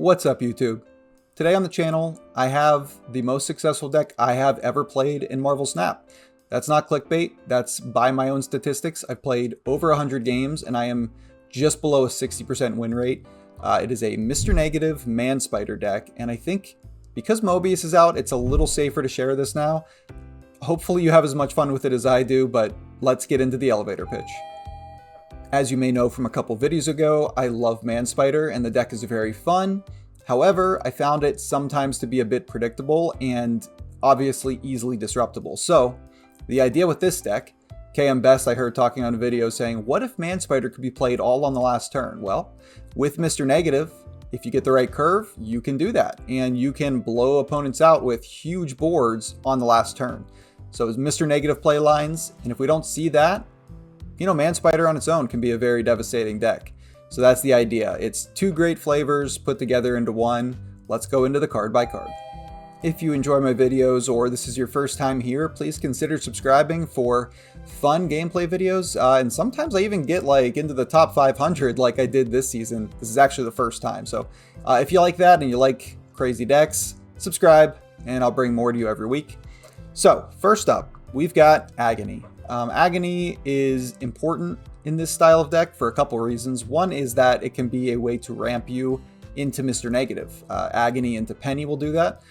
What's up, YouTube? Today on the channel, I have the most successful deck I have ever played in Marvel Snap. That's not clickbait, that's by my own statistics. I've played over 100 games and I am just below a 60% win rate. It is a Mr. Negative Man Spider deck, and I think because Mobius is out, it's a little safer to share this now. Hopefully you have as much fun with it as I do, but let's get into the elevator pitch. As you may know from a couple videos ago, I love Man Spider and the deck is very fun. However, I found it sometimes to be a bit predictable and obviously easily disruptible. So the idea with this deck, KM Best I heard talking on a video saying, what if Man Spider could be played all on the last turn? Well, with Mr. Negative, if you get the right curve, you can do that. And you can blow opponents out with huge boards on the last turn. So it's Mr. Negative play lines, and if we don't see that, you know, Man Spider on its own can be a very devastating deck. So that's the idea. It's two great flavors put together into one. Let's go into the card by card. If you enjoy my videos or this is your first time here, please consider subscribing for fun gameplay videos. And sometimes I even get like into the top 500 like I did this season. This is actually the first time. So if you like that and you like crazy decks, subscribe and I'll bring more to you every week. So first up, we've got Agony. Agony is important in this style of deck for a couple reasons. One is that it can be a way to ramp you into Mr. Negative. Agony into Penny will do that.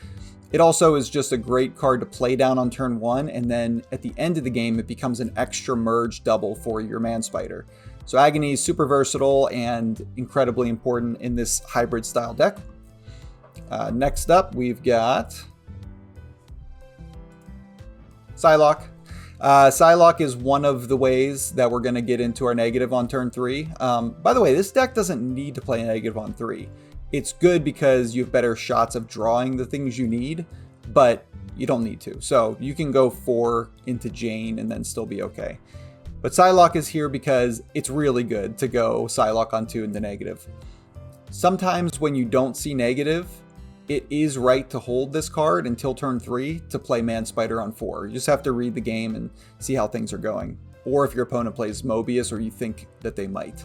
It also is just a great card to play down on turn one, and then at the end of the game, it becomes an extra merge double for your Man Spider. So Agony is super versatile and incredibly important in this hybrid style deck. Next up, we've got Psylocke. Psylocke is one of the ways that we're going to get into our negative on turn 3. By the way, this deck doesn't need to play negative on 3. It's good because you have better shots of drawing the things you need, but you don't need to. So you can go 4 into Jane and then still be okay. But Psylocke is here because it's really good to go Psylocke on 2 into negative. Sometimes when you don't see negative, it is right to hold this card until turn 3 to play Man Spider on 4. You just have to read the game and see how things are going. Or if your opponent plays Mobius or you think that they might.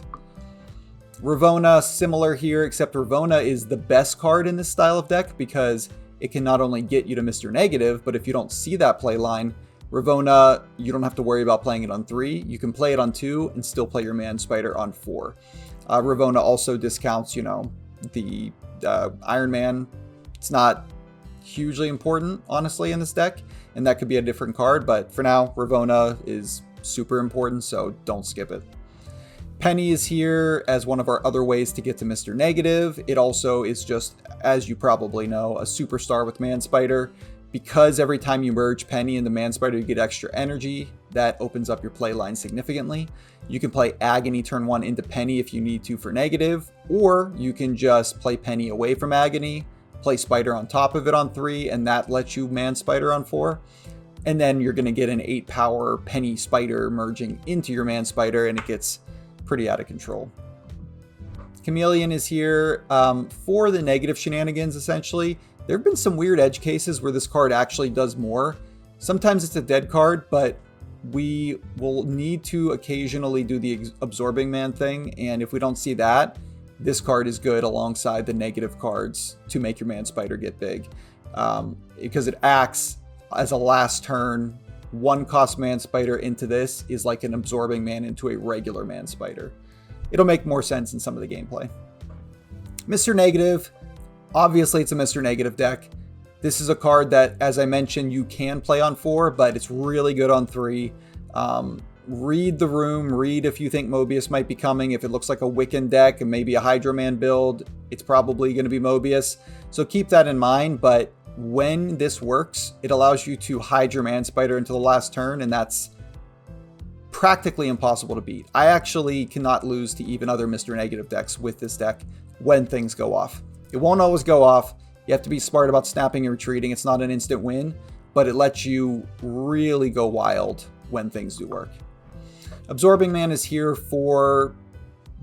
Ravonna, similar here, except Ravonna is the best card in this style of deck because it can not only get you to Mr. Negative, but if you don't see that play line, Ravonna, you don't have to worry about playing it on 3. You can play it on 2 and still play your Man Spider on 4. Ravonna also discounts, you know, the Iron Man. It's not hugely important, honestly, in this deck, and that could be a different card, but for now, Ravonna is super important, so don't skip it. Penny is here as one of our other ways to get to Mr. Negative. It also is just, as you probably know, a superstar with Man Spider. Because every time you merge Penny into Man Spider, you get extra energy. That opens up your play line significantly. You can play Agony turn 1 into Penny if you need to for negative, or you can just play Penny away from Agony, play Spider on top of it on 3, and that lets you Man Spider on 4. And then you're going to get an 8 power Penny Spider merging into your Man Spider, and it gets pretty out of control. Chameleon is here for the negative shenanigans, essentially. There have been some weird edge cases where this card actually does more. Sometimes it's a dead card, but we will need to occasionally do the Absorbing Man thing, and if we don't see that, this card is good alongside the negative cards to make your Man Spider get big. Because it acts as a last turn, 1-cost Man Spider into this is like an Absorbing Man into a regular Man Spider. It'll make more sense in some of the gameplay. Mr. Negative, obviously it's a Mr. Negative deck. This is a card that, as I mentioned, you can play on 4, but it's really good on 3. Read the room, read if you think Mobius might be coming. If it looks like a Wiccan deck and maybe a Hydro Man build, it's probably going to be Mobius. So keep that in mind, but when this works, it allows you to hide your Man Spider into the last turn, and that's practically impossible to beat. I actually cannot lose to even other Mr. Negative decks with this deck when things go off. It won't always go off. You have to be smart about snapping and retreating. It's not an instant win, but it lets you really go wild when things do work. Absorbing Man is here for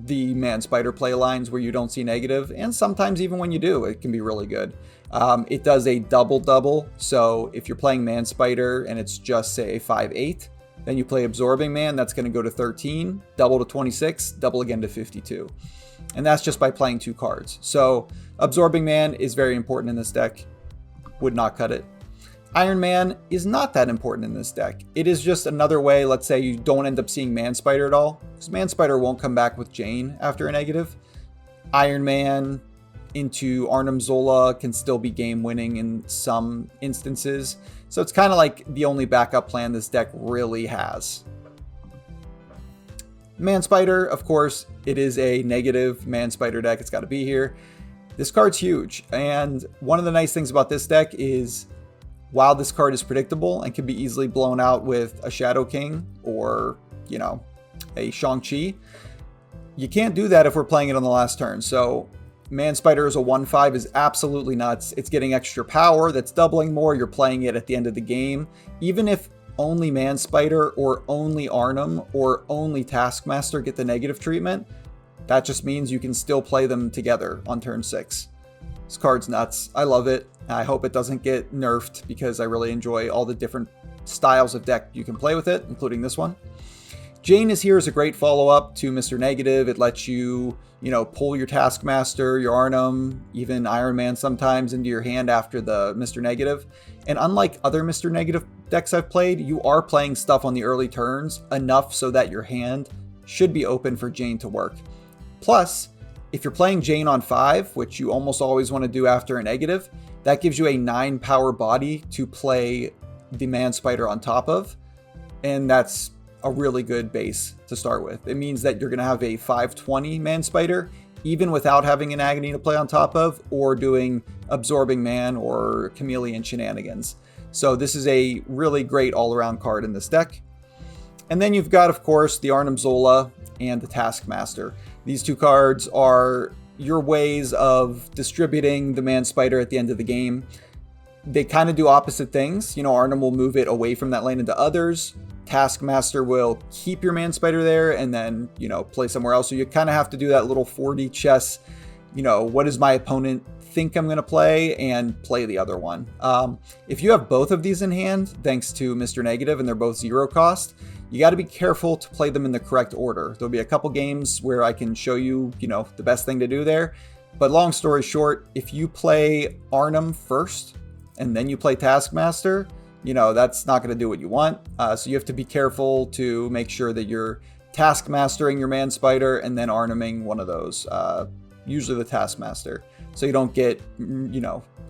the Man Spider play lines where you don't see negative, and sometimes even when you do, it can be really good. It does a double-double, so if you're playing Man Spider and it's just, say, 5-8, then you play Absorbing Man, that's going to go to 13, double to 26, double again to 52. and that's just by playing 2 cards. So Absorbing Man is very important in this deck. Would not cut it. Iron Man is not that important in this deck. It is just another way, let's say you don't end up seeing Man Spider at all, because Man Spider won't come back with Jane after a negative. Iron Man into Arnim Zola can still be game winning in some instances. So it's kind of like the only backup plan this deck really has. Man Spider, of course, it is a negative Man Spider deck. It's got to be here. This card's huge. And one of the nice things about this deck is while this card is predictable and can be easily blown out with a Shadow King or, you know, a Shang-Chi, you can't do that if we're playing it on the last turn. So Man Spider as a 1/5 is absolutely nuts. It's getting extra power that's doubling more. You're playing it at the end of the game. Even if only Man Spider or only Arnim or only Taskmaster get the negative treatment, that just means you can still play them together on turn 6. This card's nuts. I love it. I hope it doesn't get nerfed because I really enjoy all the different styles of deck you can play with it, including this one. Jane is here as a great follow-up to Mr. Negative. It lets you, pull your Taskmaster, your Arnim, even Iron Man sometimes into your hand after the Mr. Negative. And unlike other Mr. Negative decks I've played, you are playing stuff on the early turns enough so that your hand should be open for Jane to work. Plus, if you're playing Jane on 5, which you almost always want to do after a negative, that gives you a 9 power body to play the Man Spider on top of. And that's a really good base to start with. It means that you're going to have a 520 Man Spider, even without having an Agony to play on top of, or doing Absorbing Man or Chameleon Shenanigans. So this is a really great all-around card in this deck. And then you've got, of course, the Arnim Zola and the Taskmaster. These 2 cards are your ways of distributing the Man Spider at the end of the game. They kind of do opposite things. Arnim will move it away from that lane into others. Taskmaster will keep your Man Spider there and then, play somewhere else. So you kind of have to do that little 4D chess. What does my opponent think I'm going to play, and play the other one. If you have both of these in hand, thanks to Mr. Negative, and they're both 0 cost, you got to be careful to play them in the correct order. There'll be a couple games where I can show you, the best thing to do there. But long story short, if you play Arnim first and then you play Taskmaster, that's not going to do what you want. So you have to be careful to make sure that you're Taskmastering your Man Spider and then Arniming one of those, usually the Taskmaster, so you don't get,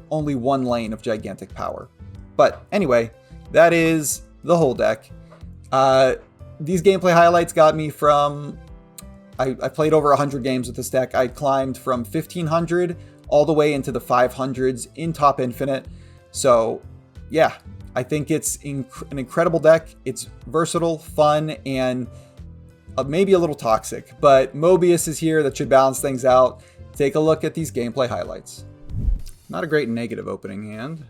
only one lane of gigantic power. But anyway, that is the whole deck. These gameplay highlights got me from, I played over 100 games with this deck. I climbed from 1500 all the way into the 500s in Top Infinite. So yeah, I think it's an incredible deck. It's versatile, fun, and maybe a little toxic, but Mobius is here. That should balance things out. Take a look at these gameplay highlights. Not a great negative opening hand.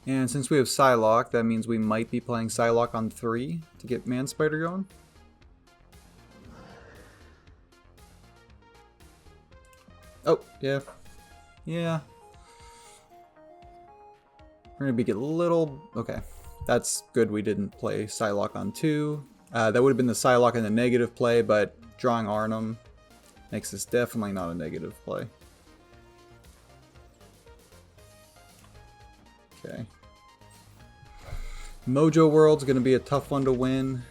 And since we have Psylocke, that means we might be playing Psylocke on 3 to get Man Spider going. Oh, yeah. Yeah. We're going to be a little... Okay. That's good we didn't play Psylocke on 2. That would have been the Psylocke in the negative play, but drawing Arnim makes this definitely not a negative play. Okay. Mojo World's going to be a tough one to win.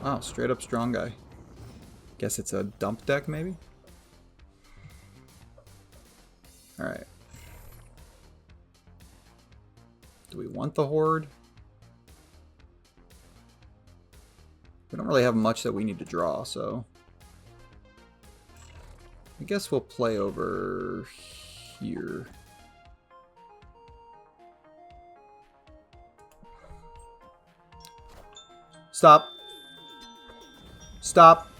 Wow, straight up strong guy. Guess it's a dump deck, maybe? Alright. Do we want the Horde? We don't really have much that we need to draw, so... I guess we'll play over here. Stop. Stop.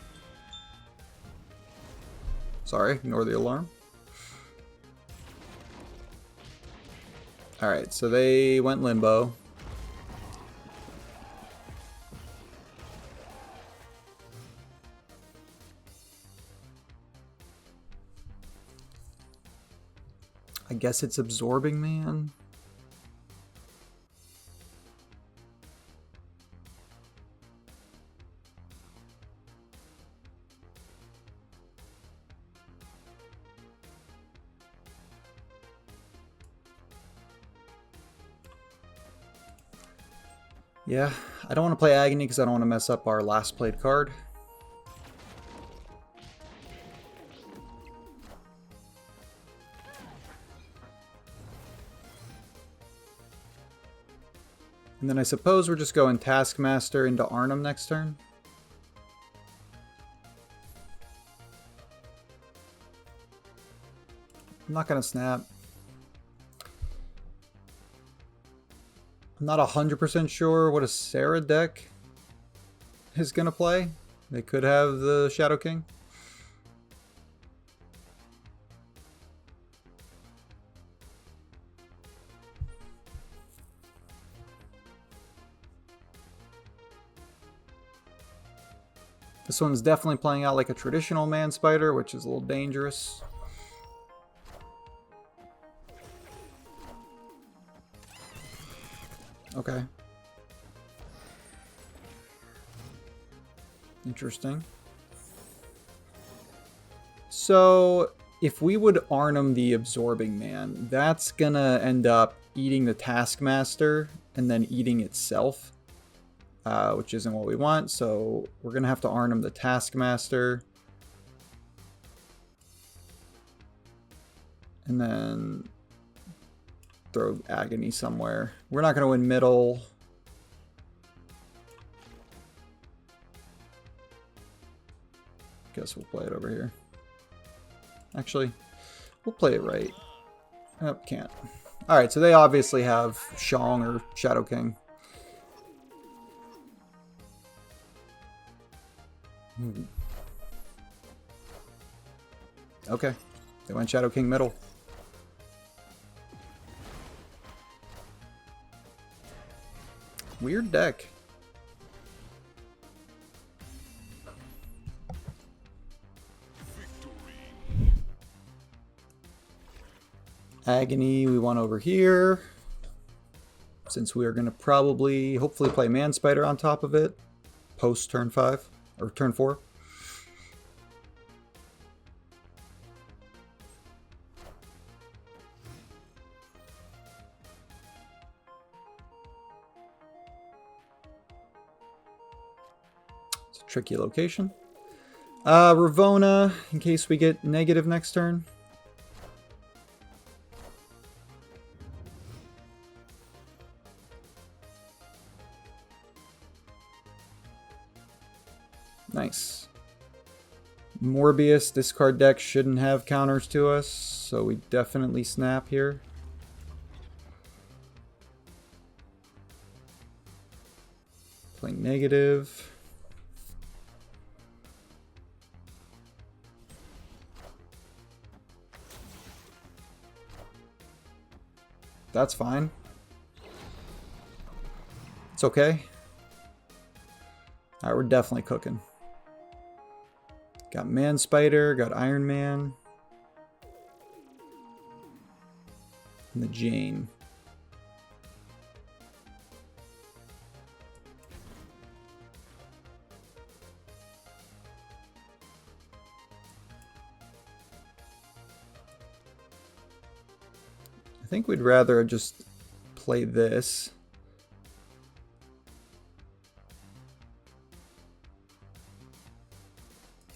Sorry, ignore the alarm. Alright, so they went Limbo. I guess it's Absorbing Man. Yeah, I don't want to play Agony because I don't want to mess up our last played card. And then I suppose we're just going Taskmaster into Arnhem next turn. I'm not going to snap. I'm not 100% sure what a Sarah deck is going to play. They could have the Shadow King. This one's definitely playing out like a traditional Man Spider, which is a little dangerous. Okay. Interesting. So, if we would Arnhem the Absorbing Man, that's gonna end up eating the Taskmaster and then eating itself, which isn't what we want. So, we're gonna have to Arnhem the Taskmaster. And then throw Agony somewhere. We're not gonna win middle. Guess we'll play it over here. Actually, we'll play it right. Oh, can't. Alright, so they obviously have Shang or Shadow King. Okay, they went Shadow King middle. Weird deck. Agony we want over here, since we are going to probably, hopefully play Man Spider on top of it, post turn 5, or turn 4. It's a tricky location. Ravona, in case we get negative next turn. Nice. Mobius, this card deck shouldn't have counters to us, so we definitely snap here. Playing negative. That's fine. It's okay. Alright, we're definitely cooking. Got Man Spider, got Iron Man. And the Jane. I think we'd rather just play this.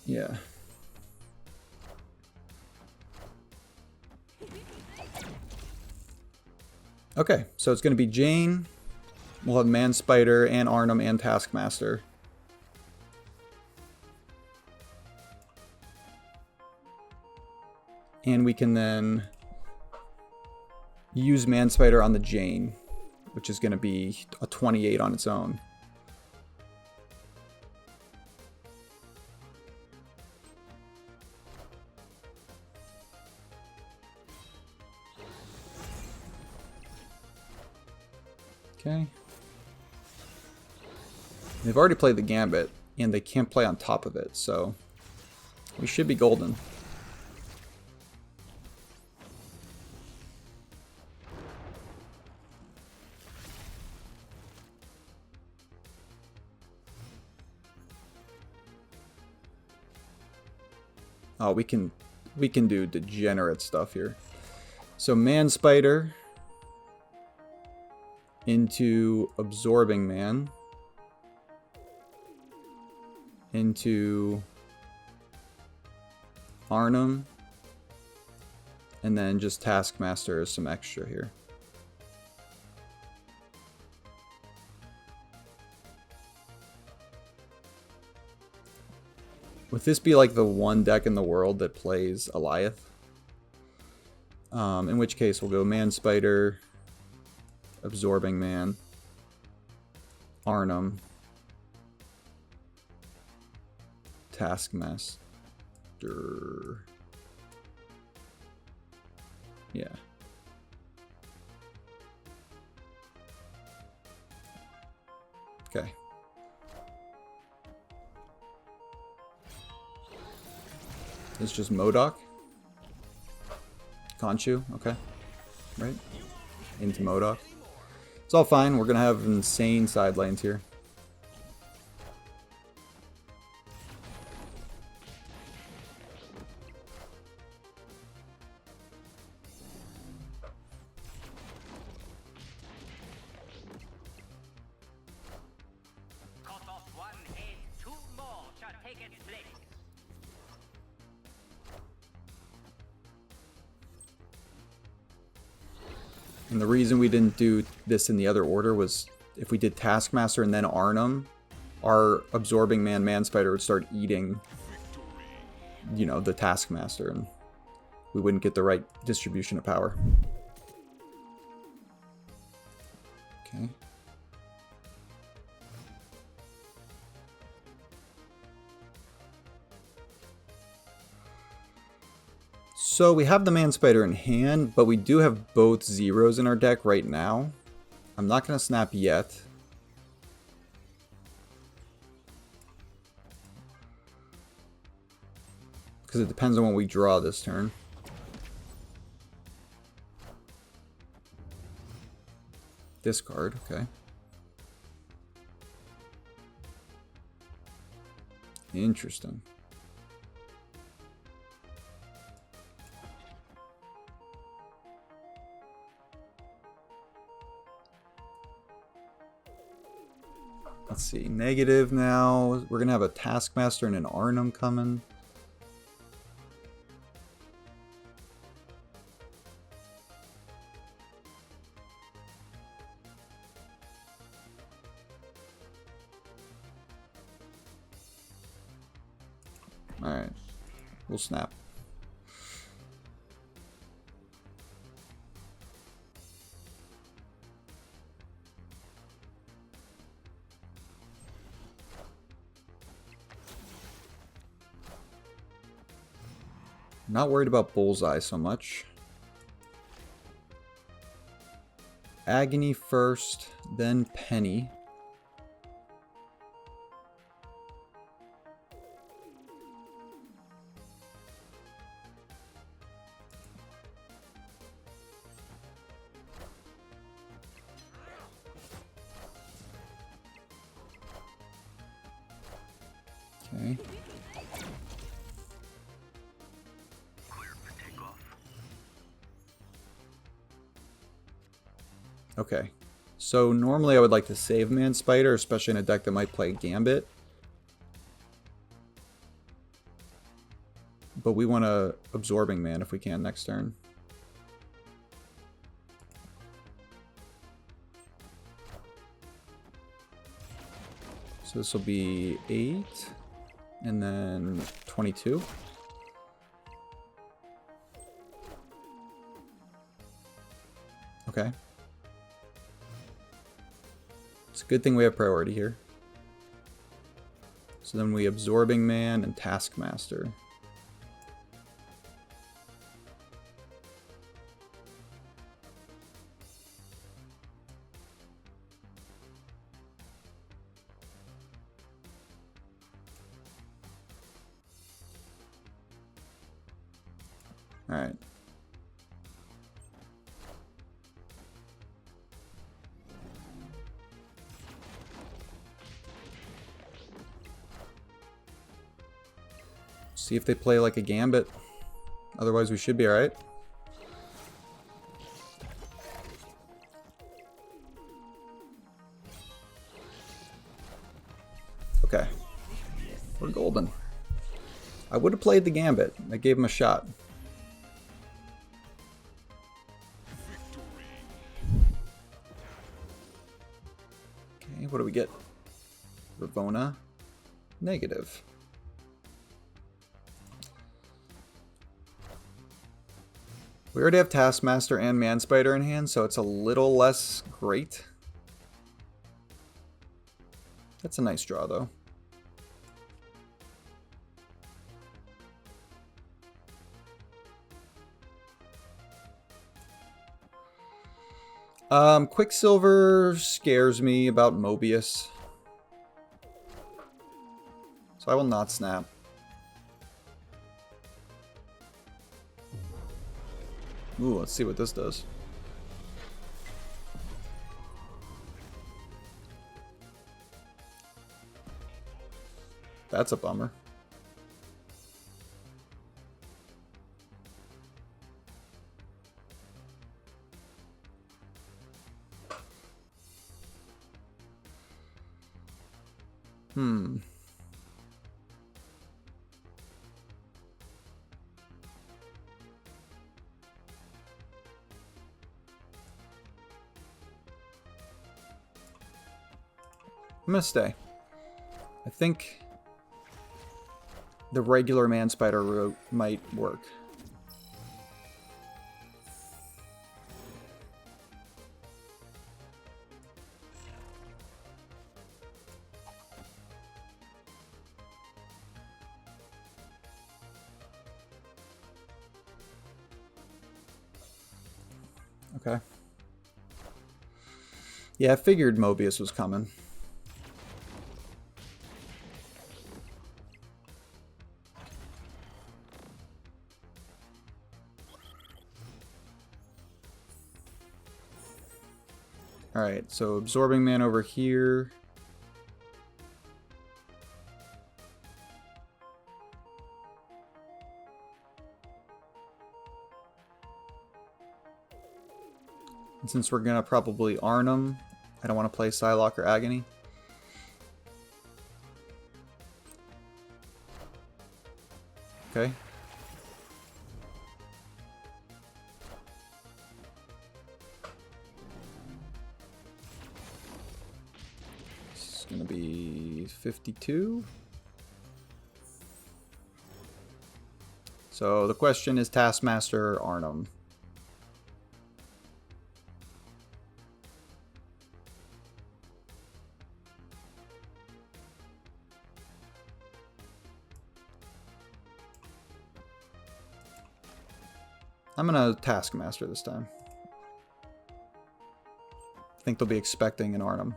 Yeah. Okay, so it's going to be Jane. We'll have Man Spider and Arnhem and Taskmaster. And we can then use Man Spider on the Jane, which is going to be a 28 on its own. Okay. They've already played the Gambit, and they can't play on top of it, so we should be golden. Oh, we can do degenerate stuff here. So Man Spider into Absorbing Man, into Arnhem, and then just Taskmaster as some extra here. Would this be like the one deck in the world that plays Eliath? In which case we'll go Man Spider, Absorbing Man, Arnhem, Taskmaster. Yeah. Okay. It's just MODOK. Conchu, okay. Right? Into MODOK. It's all fine. We're going to have insane side lanes here. And the reason we didn't do this in the other order was if we did Taskmaster and then Arnhem, our Absorbing Man, Man Spider would start eating, you know, the Taskmaster, and we wouldn't get the right distribution of power. Okay. So we have the Man Spider in hand, but we do have both zeros in our deck right now. I'm not going to snap yet. Because it depends on what we draw this turn. Discard, okay. Interesting. Let's see, negative now. We're going to have a Taskmaster and an Arnhem coming. Alright, we'll snap. Not worried about Bullseye so much. Agony first, then Penny. Okay. Okay, so normally I would like to save Man Spider, especially in a deck that might play Gambit. But we want a Absorbing Man if we can next turn. So this will be 8, and then 22. Okay. It's a good thing we have priority here. So then we Absorbing Man and Taskmaster. All right. See if they play like a Gambit. Otherwise, we should be all right. We're golden. I would have played the Gambit. I gave him a shot. Okay, what do we get? Ravona. Negative. We already have Taskmaster and Manspider in hand, so it's a little less great. That's a nice draw, though. Quicksilver scares me about Mobius. So I will not snap. Ooh, let's see what this does. That's a bummer. I'm gonna stay. I think the regular Manspider route might work. Okay. Yeah, I figured Mobius was coming. Alright, so Absorbing Man over here. And since we're going to probably Arnhem, I don't want to play Psylocke or Agony. Okay. This is going to be 52. So the question is Taskmaster or Arnhem. I'm gonna Taskmaster this time. I think they'll be expecting an Arnhem.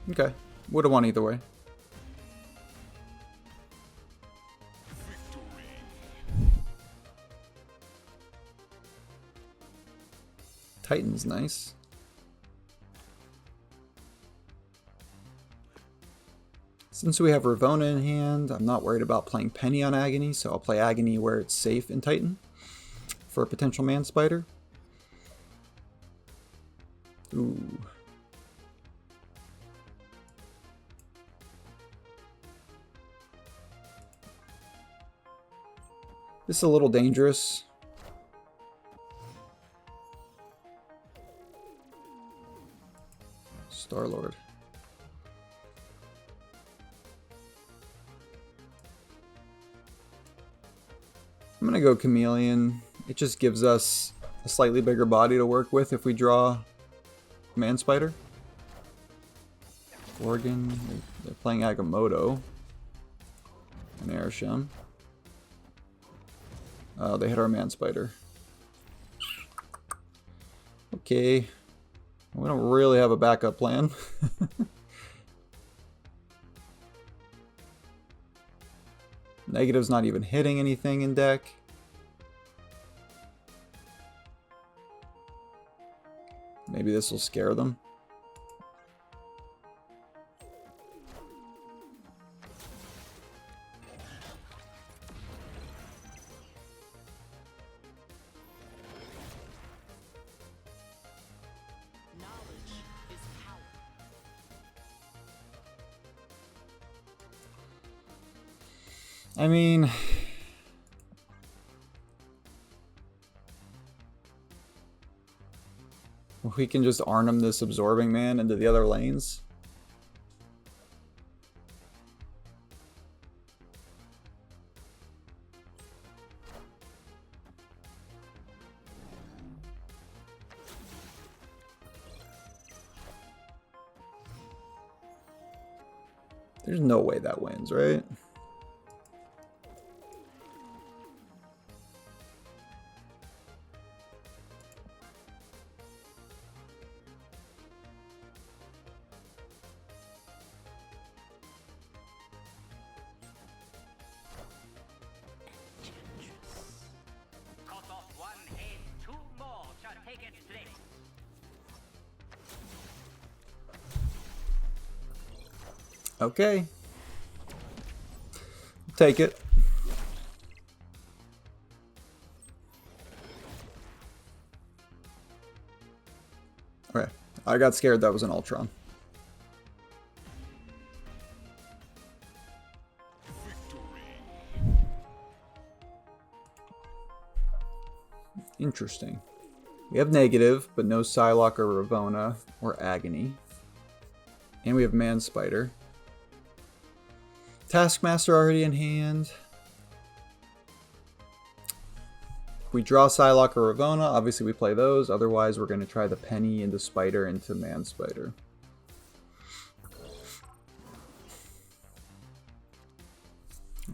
Okay, would have won either way. Titan's nice. Since we have Ravona in hand, I'm not worried about playing Penny on Agony, so I'll play Agony where it's safe in Titan for a potential Manspider. Ooh. This is a little dangerous. Star-Lord. I'm gonna go Chameleon. It just gives us a slightly bigger body to work with if we draw Manspider. Oregon, they're playing Agamotto. And Airsham. Oh, they hit our Manspider. Okay. We don't really have a backup plan. Negative's not even hitting anything in deck. Maybe this will scare them. I mean, we can just Arnhem this Absorbing Man into the other lanes. There's no way that wins, right? Okay. Take it. Okay. I got scared that was an Ultron. Interesting. We have negative, but no Psylocke or Ravonna or Agony. And we have Man Spider. Taskmaster already in hand. If we draw Psylocke or Ravonna, obviously we play those. Otherwise, we're going to try the Penny into Spider into Man Spider.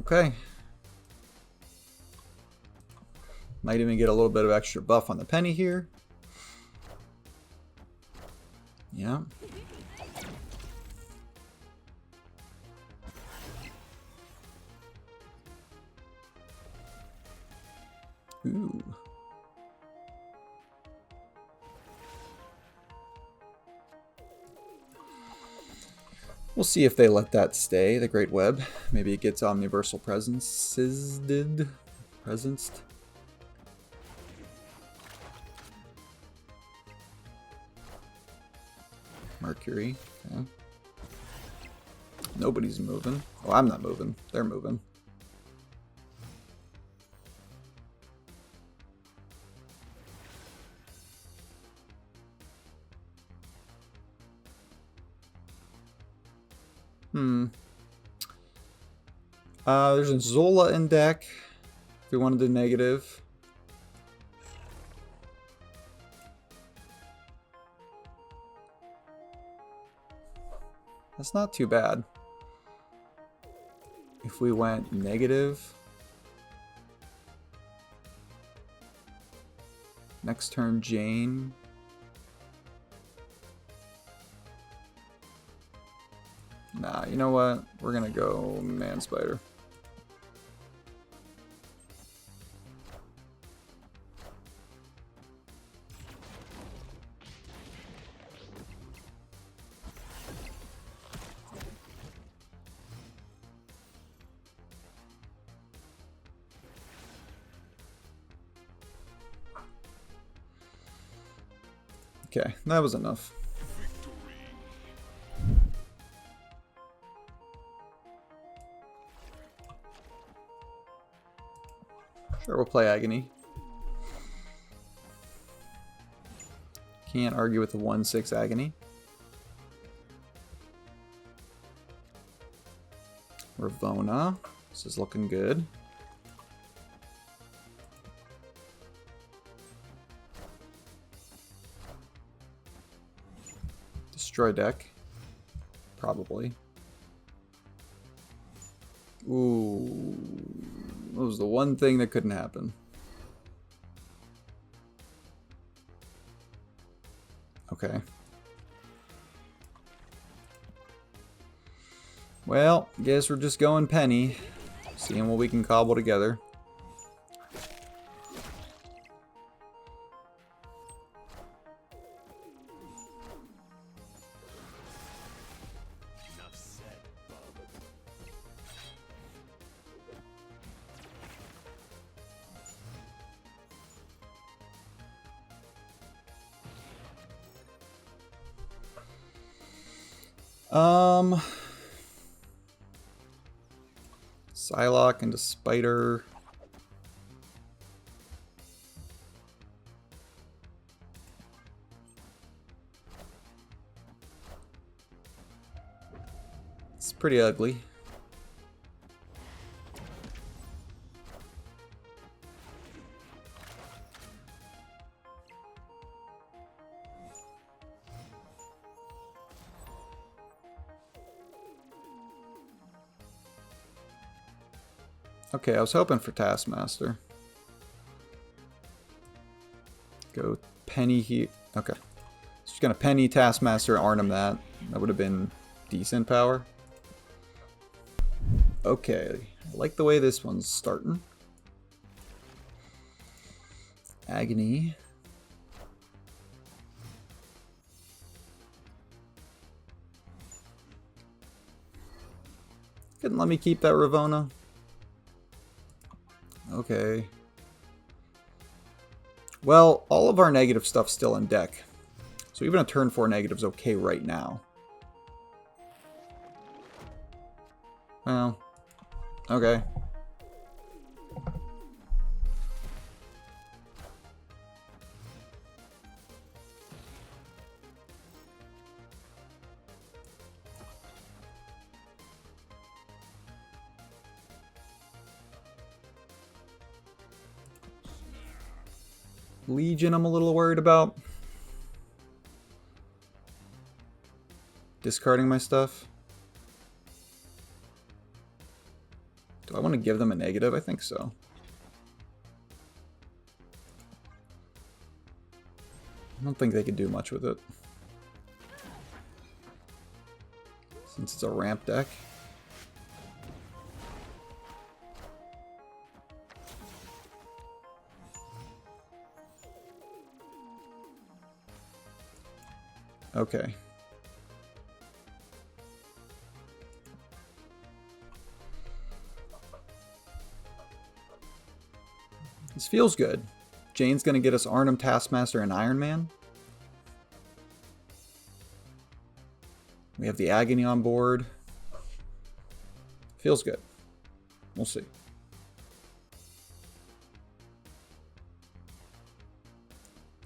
Okay. Might even get a little bit of extra buff on the Penny here. Yeah. Ooh. We'll see if they let that stay, the Great Web. Maybe it gets Omniversal Presenced. Mercury. Okay. Nobody's moving. Oh, I'm not moving. They're moving. There's a Zola in deck. If we wanted to negative. That's not too bad. If we went negative. Next turn, Jane. Nah, you know what? We're gonna go Man Spider. Okay, that was enough. Sure, we'll play Agony. Can't argue with the 1/6 Agony. Ravonna. This is looking good. Destroy deck. Probably. Ooh. That was the one thing that couldn't happen. Okay. Well, guess we're just going Penny. Seeing what we can cobble together. Psylocke into Spider. It's pretty ugly. Okay, I was hoping for Taskmaster. Go Penny here. Okay. Just gonna Penny Taskmaster Arnhem that. That would have been decent power. Okay, I like the way this one's starting. Agony. Couldn't let me keep that Ravona. Okay. Well, all of our negative stuff's still in deck. So even a turn 4 negative's okay right now. Well, okay. Legion I'm a little worried about. Discarding my stuff. Do I want to give them a negative? I think so. I don't think they could do much with it. Since it's a ramp deck. Okay. This feels good. Jane's gonna get us Arnhem, Taskmaster, and Iron Man. We have the Agony on board. Feels good. We'll see.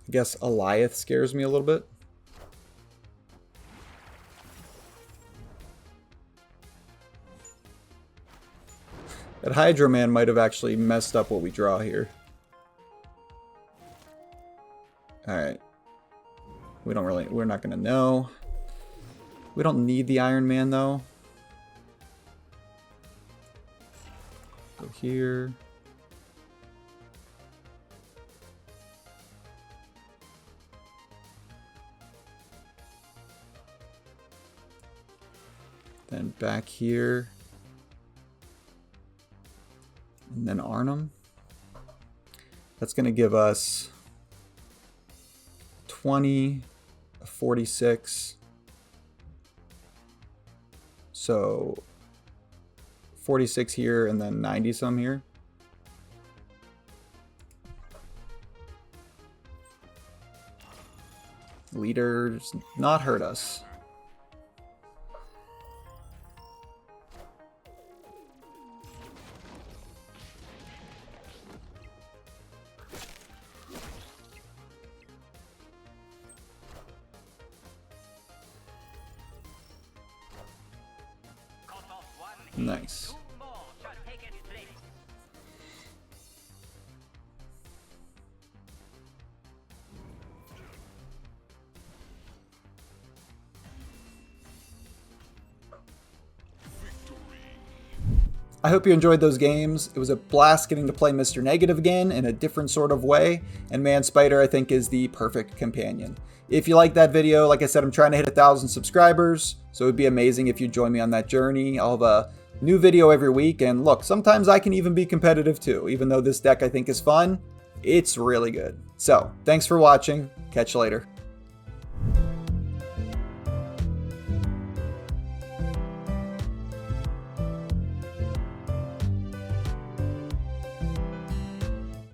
I guess Eliath scares me a little bit. That Hydro Man might have actually messed up what we draw here. Alright. We're not gonna know. We don't need the Iron Man though. Go here. Then back here. And then Arnhem. That's going to give us 20, 46. So 46 here and then 90 some here. Leaders not hurt us. Nice. I hope you enjoyed those games. It was a blast getting to play Mr. Negative again in a different sort of way, and Man Spider I think is the perfect companion. If you like that video, like I said, I'm trying to hit 1,000 subscribers, so it would be amazing if you join me on that journey. I'll have a new video every week, and look, sometimes I can even be competitive too. Even though this deck I think is fun, it's really good. So, thanks for watching. Catch you later.